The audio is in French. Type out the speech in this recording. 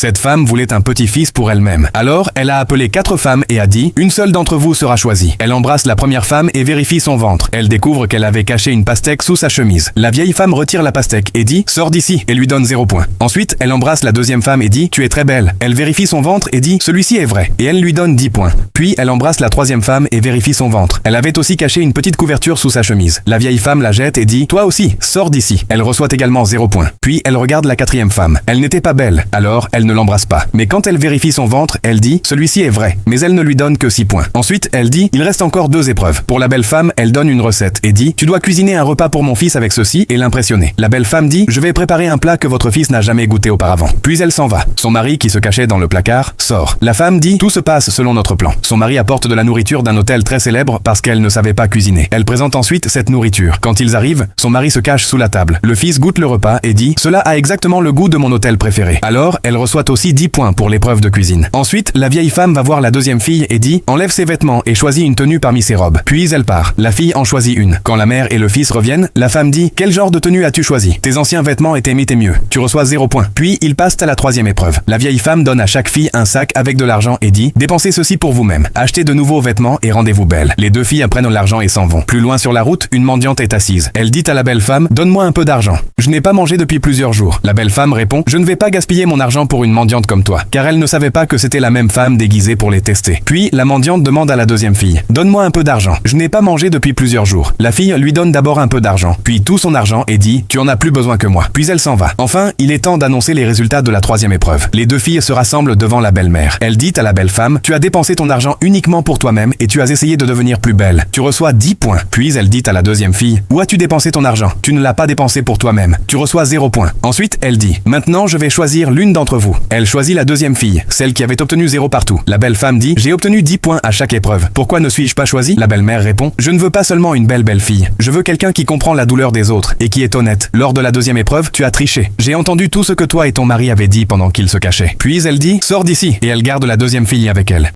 Cette femme voulait un petit-fils pour elle-même. Alors, elle a appelé 4 femmes et a dit « Une seule d'entre vous sera choisie ». Elle embrasse la première femme et vérifie son ventre. Elle découvre qu'elle avait caché une pastèque sous sa chemise. La vieille femme retire la pastèque et dit « Sors d'ici » et lui donne 0 point. Ensuite, elle embrasse la deuxième femme et dit « Tu es très belle ». Elle vérifie son ventre et dit « Celui-ci est vrai » et elle lui donne 10 points. Puis, elle embrasse la troisième femme et vérifie son ventre. Elle avait aussi caché une petite couverture sous sa chemise. La vieille femme la jette et dit « Toi aussi, sors d'ici ». Elle reçoit également 0 point. Puis, elle regarde la quatrième femme. Elle n'était pas belle, alors elle ne l'embrasse pas. Mais quand elle vérifie son ventre, elle dit « Celui-ci est vrai », mais elle ne lui donne que 6 points. Ensuite, elle dit « Il reste encore 2 épreuves ». Pour la belle femme, elle donne une recette et dit « Tu dois cuisiner un repas pour mon fils avec ceci et l'impressionner ». La belle femme dit « Je vais préparer un plat que votre fils n'a jamais goûté auparavant ». Puis elle s'en va. Son mari, qui se cachait dans le placard, sort. La femme dit « Tout se passe selon notre plan ». Son mari apporte de la nourriture d'un hôtel très célèbre parce qu'elle ne savait pas cuisiner. Elle présente ensuite cette nourriture. Quand ils arrivent, son mari se cache sous la table. Le fils goûte le repas et dit « Cela a exactement le goût de mon hôtel préféré ». Alors, elle reçoit aussi 10 points pour l'épreuve de cuisine. Ensuite, la vieille femme va voir la deuxième fille et dit « Enlève ses vêtements et choisis une tenue parmi ses robes ». Puis elle part. La fille en choisit une. Quand la mère et le fils reviennent, la femme dit « Quel genre de tenue as-tu choisi ? Tes anciens vêtements étaient mieux. Tu reçois 0 point. » Puis ils passent à la troisième épreuve. La vieille femme donne à chaque fille un sac avec de l'argent et dit « Dépensez ceci pour vous-même. Achetez de nouveaux vêtements et rendez-vous belle ». Les 2 filles prennent l'argent et s'en vont. Plus loin sur la route, une mendiante est assise. Elle dit à la belle femme « Donne-moi un peu d'argent. Je n'ai pas mangé depuis plusieurs jours ». La belle femme répond « Je ne vais pas gaspiller mon argent pour une mendiante comme toi ». Car elle ne savait pas que c'était la même femme déguisée pour les tester. Puis la mendiante demande à la deuxième fille « Donne-moi un peu d'argent. Je n'ai pas mangé depuis plusieurs jours ». La fille lui donne d'abord un peu d'argent, puis tout son argent et dit « Tu en as plus besoin que moi ». Puis elle s'en va. Enfin, il est temps d'annoncer les résultats de la troisième épreuve. Les 2 filles se rassemblent devant la belle-mère. Elle dit à la belle femme « Tu as dépensé ton argent uniquement pour toi-même et tu as essayé de devenir plus belle. Tu reçois 10 points. » Puis elle dit à la deuxième fille « Où as-tu dépensé ton argent ? Tu ne l'as pas dépensé pour toi-même. Tu reçois 0 points. » Ensuite, elle dit « Maintenant, je vais choisir l'une d'entre vous. » Elle choisit la deuxième fille, celle qui avait obtenu 0 partout. La belle femme dit « J'ai obtenu 10 points à chaque épreuve. Pourquoi ne suis-je pas choisie ?» La belle-mère répond « Je ne veux pas seulement une belle fille. Je veux quelqu'un qui comprend la douleur des autres et qui est honnête. Lors de la deuxième épreuve, tu as triché. J'ai entendu tout ce que toi et ton mari avaient dit pendant qu'ils se cachaient. » Puis elle dit « Sors d'ici » et elle garde la deuxième fille avec elle.